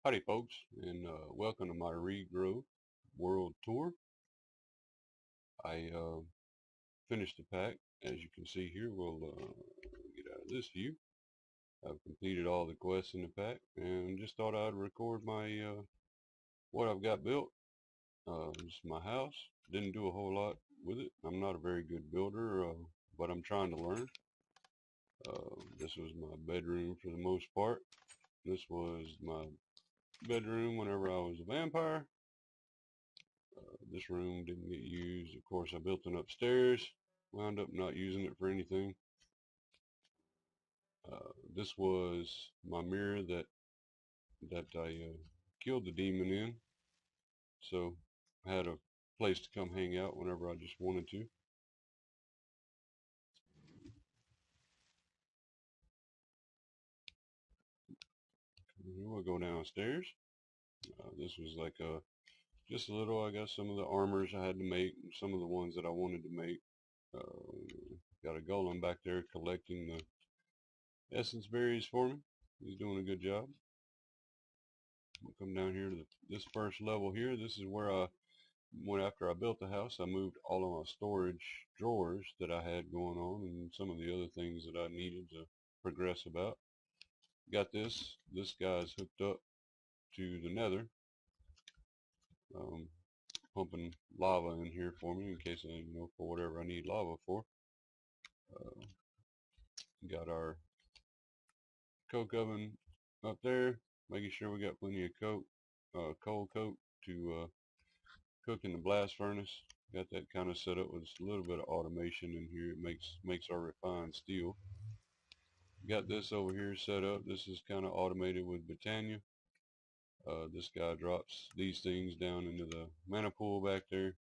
Howdy folks, and welcome to my Regrowth World Tour. I finished the pack. As you can see here, we'll get out of this view. I've completed all the quests in the pack and just thought I'd record my what I've got built. This is my house. Didn't do a whole lot with it. I'm not a very good builder, but I'm trying to learn. This was my bedroom for the most part. This was my bedroom whenever I was a vampire. This room didn't get used. Of course, I built an upstairs. Wound up not using it for anything. This was my mirror that I killed the demon in. So I had a place to come hang out whenever I just wanted to. We'll go downstairs. This was like just a little. I got some of the armors I had to make, some of the ones that I wanted to make. Got a golem back there collecting the essence berries for me. He's doing a good job. We'll come down here to this first level here. This is where after I built the house, I moved all of my storage drawers that I had going on and some of the other things that I needed to progress about. Got this. This guy's hooked up to the nether. Um, Pumping lava in here for me in case I, for whatever I need lava for. Uh, got our coke oven up there, making sure we got plenty of coal coke to cook in the blast furnace. Got that kind of set up with a little bit of automation in here. It makes our refined steel. Got this over here set up. This is kind of automated with Britannia. This guy drops these things down into the mana pool back there.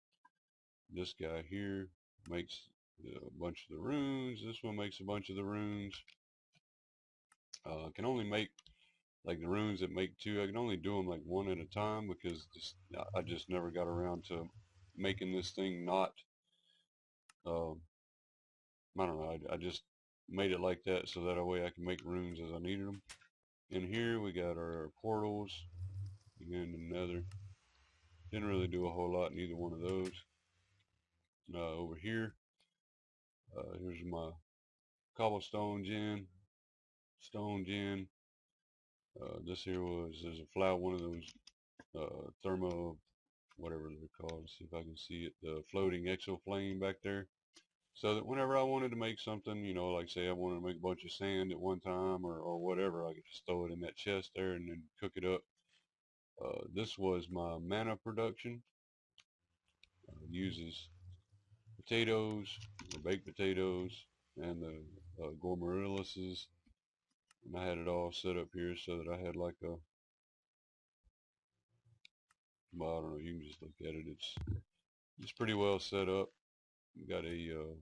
This guy here makes a bunch of the runes. This one makes a bunch of the runes. Can only make like the runes that make two. I can only do them like one at a time because I just never got around to making this thing not uh, I don't know, I just made it like that so that way I can make runes as I needed them. In here we got our portals and another. Didn't really do a whole lot in either one of those. Over here, here's my cobblestone gen, stone gen. This here there's a flower, one of those thermo, whatever they're called. Let's see if I can see it. The floating exo flame back there. So that whenever I wanted to make something, like say I wanted to make a bunch of sand at one time or whatever, I could just throw it in that chest there and then cook it up. This was my mana production. Uses potatoes, or baked potatoes, and the gormarilises. And I had it all set up here so that I had like a, well, I don't know, you can just look at it. It's pretty well set up. Got a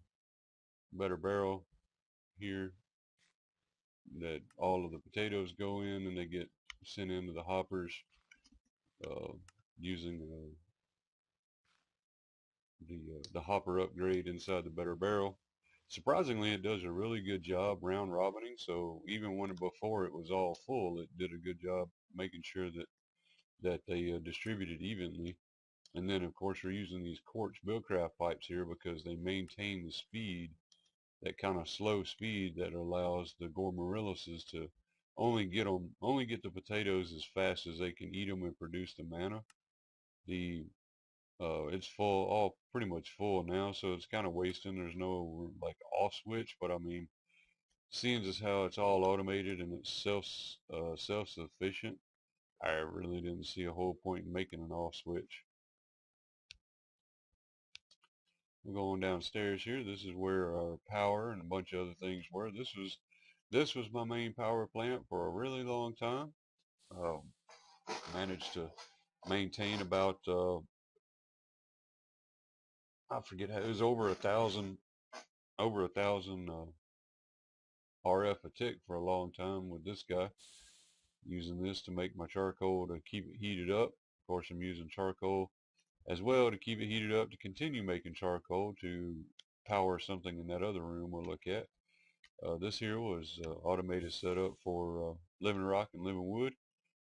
better barrel here that all of the potatoes go in and they get sent into the hoppers uh, using the hopper upgrade inside the better barrel. Surprisingly, it does a really good job round robining. So even when before it was all full, it did a good job making sure that they distributed evenly. And then of course we're using these quartz buildcraft pipes here because they maintain the speed, that kind of slow speed that allows the gormarilises to only get the potatoes as fast as they can eat them and produce the mana. The it's full, all pretty much full now, so it's kind of wasting. There's no like off switch, but I mean, seeing as how it's all automated and it's self-sufficient, I really didn't see a whole point in making an off switch. We're going downstairs here. This is where our power and a bunch of other things were. This was my main power plant for a really long time. Uh, Managed to maintain about I forget how, it was over a thousand RF a tick for a long time with this guy. Using this to make my charcoal to keep it heated up. Of course, I'm using charcoal as well to keep it heated up to continue making charcoal to power something in that other room we'll look at. This here was automated setup for living rock and living wood.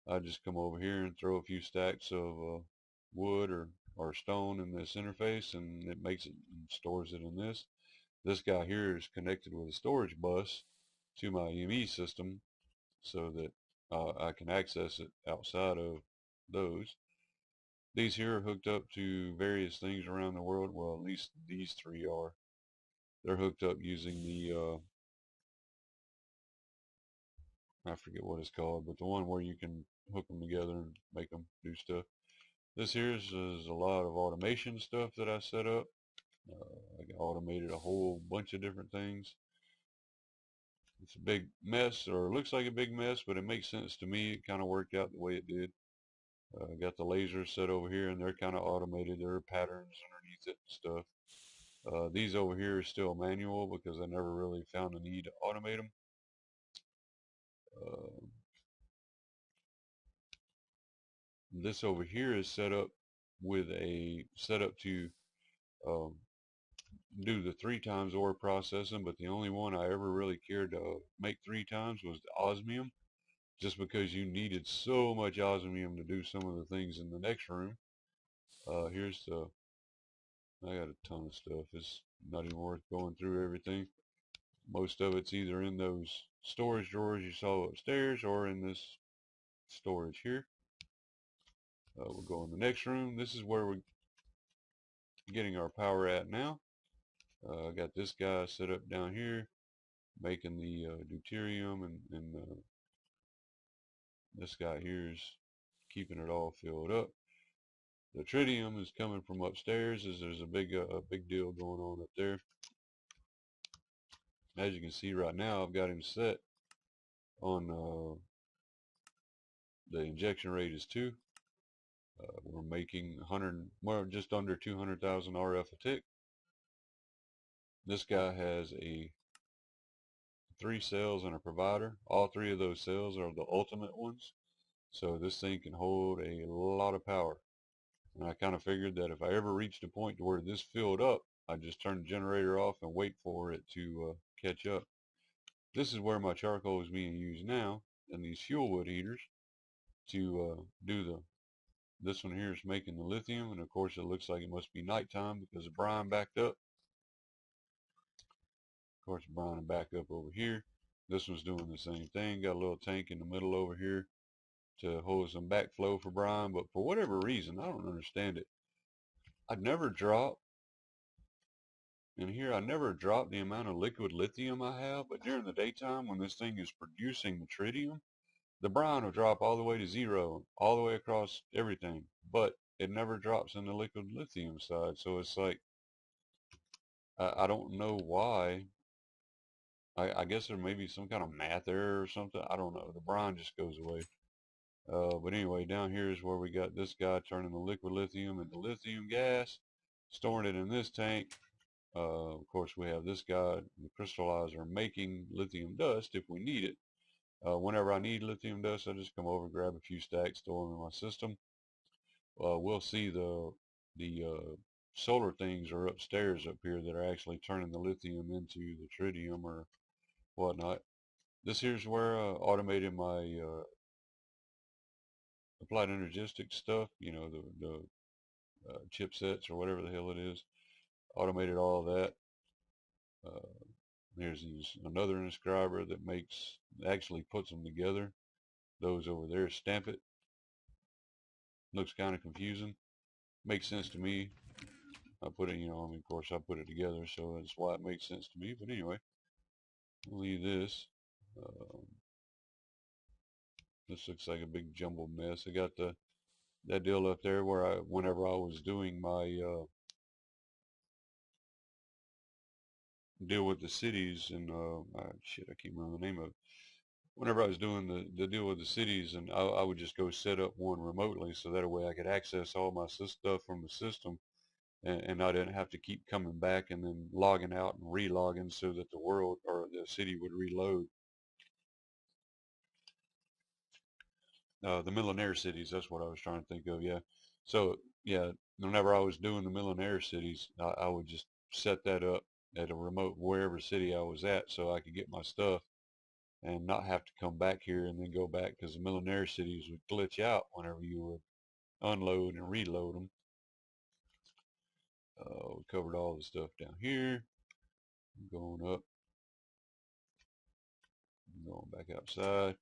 I just come over here and throw a few stacks of wood or stone in this interface, and it makes it and stores it in this. This guy here is connected with a storage bus to my ME system so that I can access it outside of those. These here are hooked up to various things around the world. Well, at least these three are. They're hooked up using the, I forget what it's called, but the one where you can hook them together and make them do stuff. This here is a lot of automation stuff that I set up. I automated a whole bunch of different things. It's a big mess, or it looks like a big mess, but it makes sense to me. It kind of worked out the way it did. Got the lasers set over here, and they're kind of automated. There are patterns underneath it and stuff. These over here are still manual because I never really found the need to automate them. This over here is set up with a setup to um, do the 3 times ore processing, but the only one I ever really cared to make 3 times was the osmium, just because you needed so much osmium to do some of the things in the next room. Here's the, I got a ton of stuff. It's not even worth going through everything. Most of it's either in those storage drawers you saw upstairs or in this storage here. We'll go in the next room. This is where we're getting our power at now. I got this guy set up down here making the deuterium, and this guy here is keeping it all filled up. The tritium is coming from upstairs, as there's a big deal going on up there. As you can see right now, I've got him set on the injection rate is 2. We're making 100, well, just under 200,000 RF a tick. This guy has a 3 cells and a provider. All 3 of those cells are the ultimate ones. So this thing can hold a lot of power. And I kind of figured that if I ever reached a point to where this filled up, I'd just turn the generator off and wait for it to catch up. This is where my charcoal is being used now, and these fuel wood heaters to do the, this one here is making the lithium, and of course it looks like it must be nighttime because the brine backed up. Of course, brine back up over here. This one's doing the same thing. Got a little tank in the middle over here to hold some backflow for brine, but for whatever reason, I don't understand it. I'd never drop, and here I never drop the amount of liquid lithium I have, but during the daytime when this thing is producing the tritium, the brine will drop all the way to 0, all the way across everything, but it never drops in the liquid lithium side. So it's like, I don't know why. I guess there may be some kind of math error or something. I don't know. The brine just goes away. But anyway, down here is where we got this guy turning the liquid lithium into lithium gas, storing it in this tank. Of course, we have this guy, the crystallizer, making lithium dust if we need it. Whenever I need lithium dust, I just come over, grab a few stacks, store them in my system. We'll see the solar things are upstairs up here that are actually turning the lithium into the tritium or whatnot. This here's where I automated my applied energistics stuff, you know, the chipsets or whatever the hell it is. Automated all of that. Here's another inscriber that actually puts them together. Those over there stamp it. Looks kind of confusing. Makes sense to me. I put it, you know, I mean, of course I put it together, so that's why it makes sense to me. But anyway, we'll leave this. This looks like a big jumbled mess. I got that deal up there where whenever I was doing my deal with the cities, and shit, I can't remember the name of it. Whenever I was doing the deal with the cities, and I would just go set up one remotely, so that way I could access all my stuff from the system, and I didn't have to keep coming back and then logging out and re-logging so that the world or the city would reload. The millionaire cities, that's what I was trying to think of, yeah. So, yeah, whenever I was doing the millionaire cities, I would just set that up at a remote, wherever city I was at, so I could get my stuff and not have to come back here and then go back, because the millionaire cities would glitch out whenever you would unload and reload them. We covered all the stuff down here. Going up, going back outside.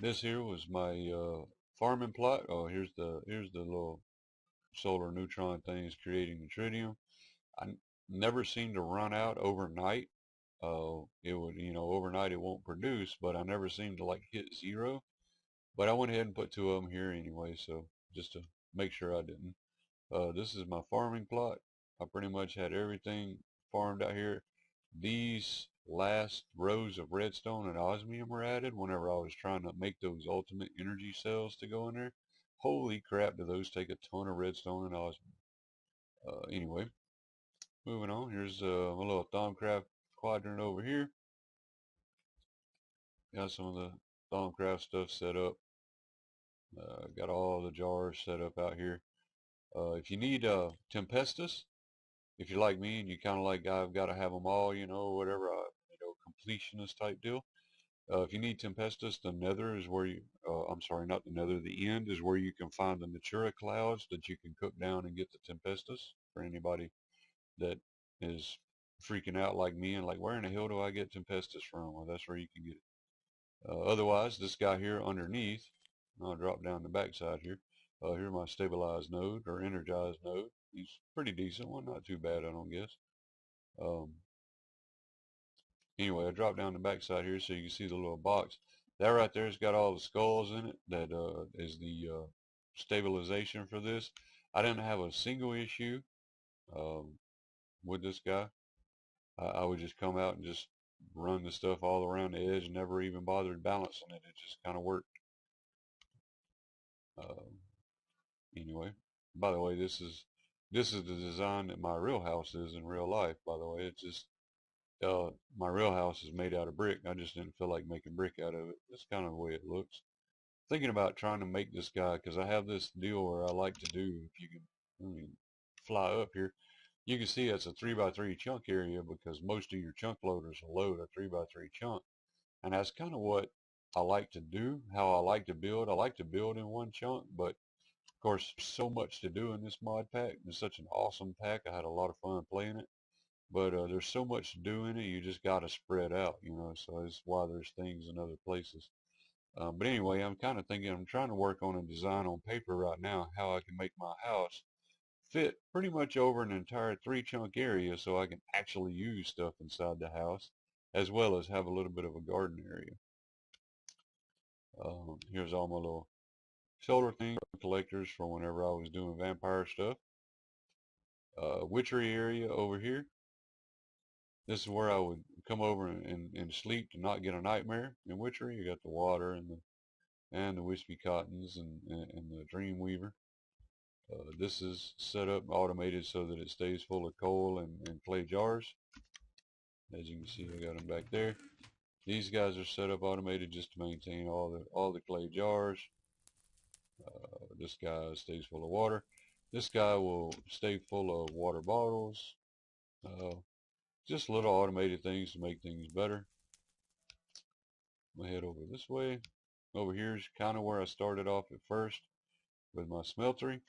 This here was my farming plot. Oh, here's the little solar neutron things creating the tritium. I never seem to run out overnight. It would, overnight it won't produce, but I never seem to like hit zero. But I went ahead and put 2 of them here anyway, so just to make sure I didn't. This is my farming plot. I pretty much had everything farmed out here. These last rows of redstone and osmium were added whenever I was trying to make those ultimate energy cells to go in there. Holy crap, do those take a ton of redstone and osmium. Anyway, moving on. Here's my little Thumbcraft Quadrant over here. Got some of the Thumbcraft stuff set up. Got all the jars set up out here. If you need Tempestus, if you're like me and you kind of like, I've got to have them all, whatever, completionist type deal. If you need Tempestus, the nether is where you, I'm sorry, not the nether, the end is where you can find the Natura clouds that you can cook down and get the Tempestus. For anybody that is freaking out like me and like, where in the hell do I get Tempestus from? Well, that's where you can get it. Otherwise, this guy here underneath, I'll drop down the backside here. Here's my stabilized node or energized node. He's pretty decent one, not too bad, I don't guess. Anyway, I dropped down the backside here so you can see the little box. That right there has got all the skulls in it. That is the stabilization for this. I didn't have a single issue with this guy. I would just come out and just run the stuff all around the edge and never even bothered balancing it. It just kind of worked. Anyway, by the way, this is the design that my real house is in real life. By the way, it's just my real house is made out of brick. I just didn't feel like making brick out of it. That's kind of the way it looks. Thinking about trying to make this guy, because I have this deal where I like to do, if you can fly up here, you can see it's a 3x3 chunk area, because most of your chunk loaders will load a 3x3 chunk. And that's kind of what I like to do, how I like to build. I like to build in one chunk, but of course, so much to do in this mod pack. It's such an awesome pack. I had a lot of fun playing it. But there's so much to do in it, you just got to spread out, so that's why there's things in other places. But anyway, I'm kind of thinking, I'm trying to work on a design on paper right now, how I can make my house fit pretty much over an entire 3-chunk area so I can actually use stuff inside the house, as well as have a little bit of a garden area. Here's all my little solar thing collectors for whenever I was doing vampire stuff. Witchery area over here. This is where I would come over and sleep to not get a nightmare. In Witchery, you got the water and the wispy cottons and the dream weaver. This is set up automated so that it stays full of coal and clay jars. As you can see, I got them back there. These guys are set up automated just to maintain all the clay jars. This guy stays full of water. This guy will stay full of water bottles. Just little automated things to make things better. I'm gonna head over this way. Over here is kind of where I started off at first with my smeltery.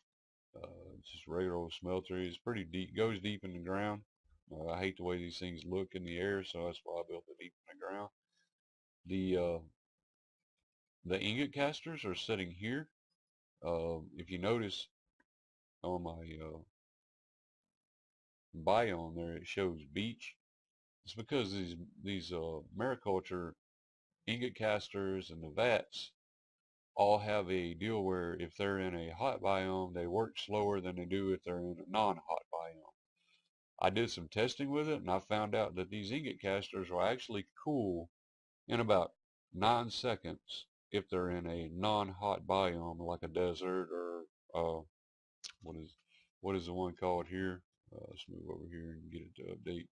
It's just regular old smeltery. It's pretty deep, goes deep in the ground. I hate the way these things look in the air, so that's why I built it deep in the ground. The ingot casters are sitting here. If you notice on my biome there, it shows beach. It's because these mariculture ingot casters and the vats all have a deal where if they're in a hot biome, they work slower than they do if they're in a non-hot biome. I did some testing with it, and I found out that these ingot casters will actually cool in about 9 seconds if they're in a non-hot biome like a desert or what is the one called here? Let's move over here and get it to update.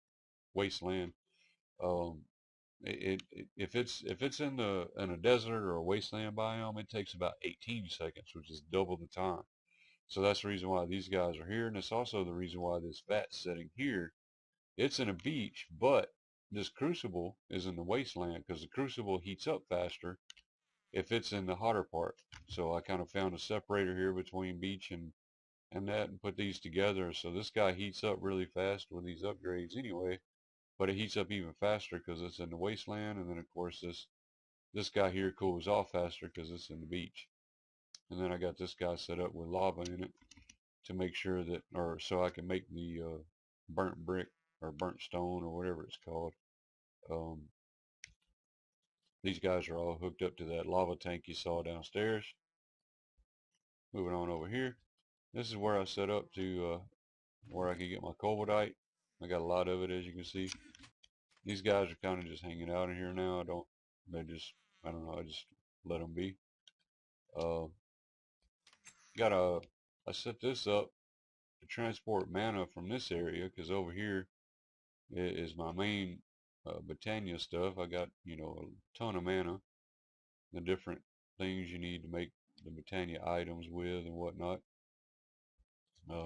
Wasteland. If it's in a desert or a wasteland biome, it takes about 18 seconds, which is double the time. So that's the reason why these guys are here, and it's also the reason why this vat's sitting here. It's in a beach, but this crucible is in the wasteland because the crucible heats up faster if it's in the hotter part. So I kind of found a separator here between beach and that and put these together. So this guy heats up really fast with these upgrades anyway, but it heats up even faster because it's in the wasteland. And then of course this guy here cools off faster because it's in the beach. And then I got this guy set up with lava in it to make sure that, or so I can make the burnt brick or burnt stone or whatever it's called. Um, these guys are all hooked up to that lava tank you saw downstairs. Moving on over here. This is where I set up to where I can get my cobalt. I got a lot of it, as you can see. These guys are kind of just hanging out in here now. I don't know, I just let them be. Uh, I set this up to transport mana from this area because over here is my main Botania stuff. I got, you know, a ton of mana, the different things you need to make the Botania items with and whatnot.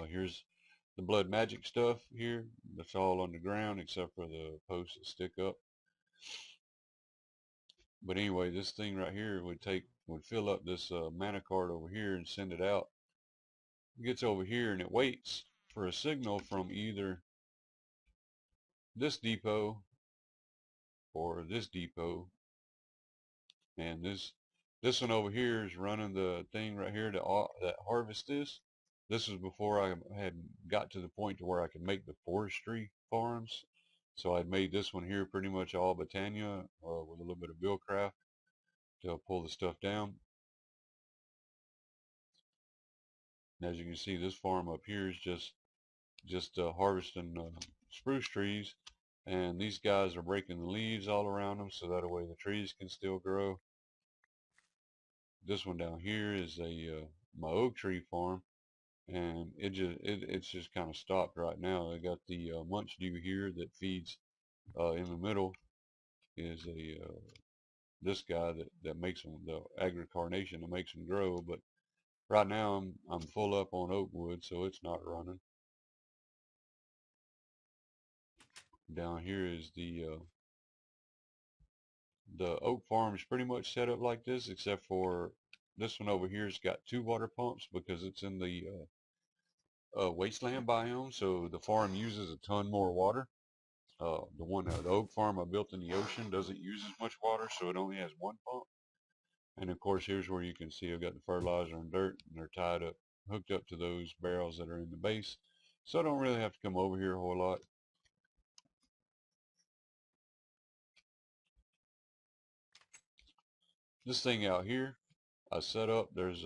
Here's the blood magic stuff here. That's all on the ground except for the posts that stick up. But anyway, this thing right here would fill up this mana card over here and send it out. It gets over here and it waits for a signal from either this depot or this depot. And this one over here is running the thing right here that harvests this. This was before I had got to the point to where I could make the forestry farms. So I'd made this one here pretty much all Botania with a little bit of Buildcraft to pull the stuff down. And as you can see, this farm up here is just harvesting spruce trees, and these guys are breaking the leaves all around them so that way the trees can still grow. This one down here is a my oak tree farm, and it's just kind of stopped right now. I got the munch dew here that feeds in the middle is a this guy that makes them, the agricarnation that makes them grow, but right now I'm full up on oak wood, so it's not running. Down here is the oak farm is pretty much set up like this, except for this one over here has got 2 water pumps because it's in the wasteland biome, so the farm uses a ton more water. The oak farm I built in the ocean doesn't use as much water, so it only has 1 pump. And of course, here's where you can see I've got the fertilizer and dirt, and they're tied up, hooked up to those barrels that are in the base. So I don't really have to come over here a whole lot. This thing out here, I set up, there's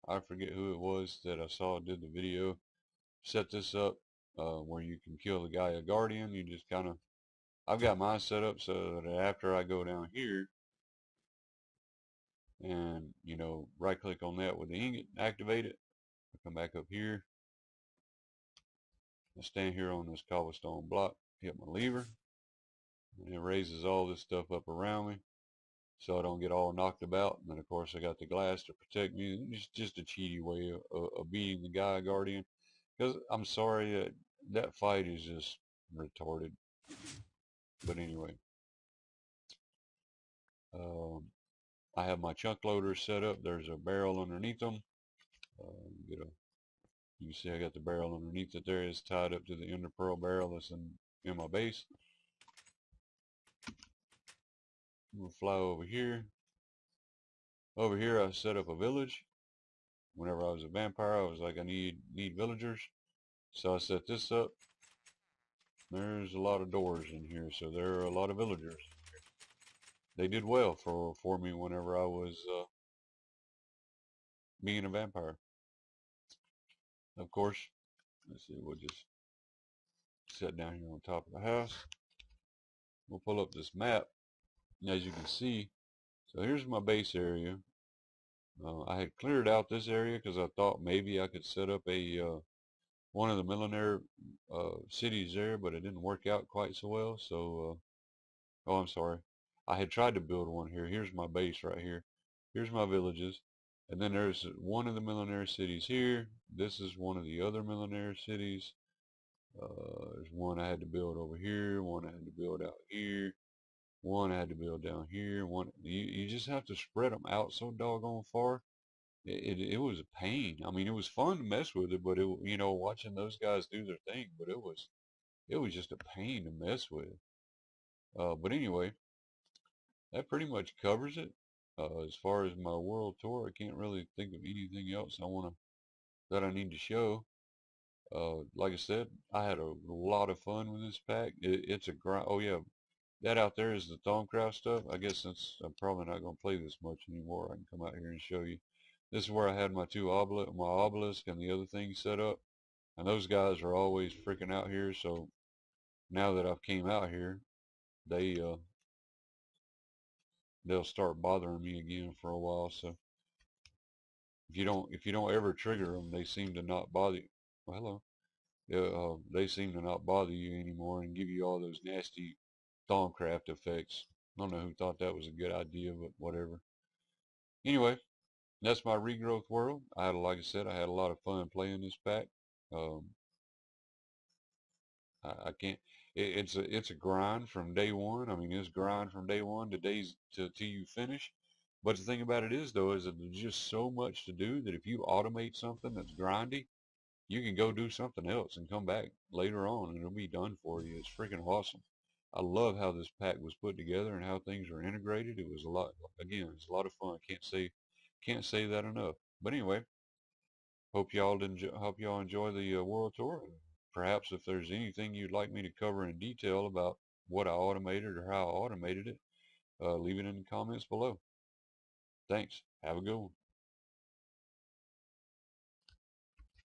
I forget who it was that I saw did the video, set this up where you can kill the guy a guardian. You just kind of, I've got mine set up so that after I go down here and, you know, right click on that with the ingot, activate it, I come back up here, I stand here on this cobblestone block, hit my lever, and it raises all this stuff up around me so I don't get all knocked about. And then of course I got the glass to protect me. It's just a cheaty way of beating the guy guardian, because I'm sorry, that fight is just retarded. But anyway, I have my chunk loaders set up. There's a barrel underneath them. You can see I got the barrel underneath it there. It's tied up to the ender pearl barrel that's in my base. We'll fly over here. Over here I set up a village. Whenever I was a vampire, I was like, I need villagers. So I set this up. There's a lot of doors in here, so there are a lot of villagers. They did well for me whenever I was being a vampire. Of course, let's see, we'll just set down here on top of the house. We'll pull up this map, and as you can see, so here's my base area. I had cleared out this area because I thought maybe I could set up a one of the millionaire cities there, but it didn't work out quite so well. So, oh, I'm sorry. I had tried to build one here. Here's my base right here. Here's my villages. And then there's one of the millionaire cities here. This is one of the other millionaire cities. There's one I had to build over here, one I had to build out here, one I had to build down here. One you just have to spread them out so doggone far. It was a pain. I mean, it was fun to mess with it, but it, you know, watching those guys do their thing, but it was just a pain to mess with. But anyway, that pretty much covers it. As far as my world tour, I can't really think of anything else that I need to show. Like I said, I had a lot of fun with this pack. It's a grind. Oh yeah, that out there is the Thumbcraft stuff. I guess since I'm probably not going to play this much anymore, I can come out here and show you. This is where I had my my obelisk and the other things set up. And those guys are always freaking out here. So now that I've came out here, they they'll start bothering me again for a while. So if you don't ever trigger them, they seem to not bother you. Well, hello. They seem to not bother you anymore and give you all those nasty Thaumcraft effects. I don't know who thought that was a good idea, but whatever. Anyway, that's my regrowth world. Like I said, I had a lot of fun playing this pack. Um, I can't. It's a grind from day one. I mean, it's grind from day one to days till you finish. But the thing about it is, though, is that there's just so much to do that if you automate something that's grindy, you can go do something else and come back later on and it'll be done for you. It's freaking awesome. I love how this pack was put together and how things are integrated. It was a lot, again, it's a lot of fun. Can't say that enough. But anyway, hope y'all enjoy the world tour. Perhaps if there's anything you'd like me to cover in detail about what I automated or how I automated it, leave it in the comments below. Thanks. Have a good one.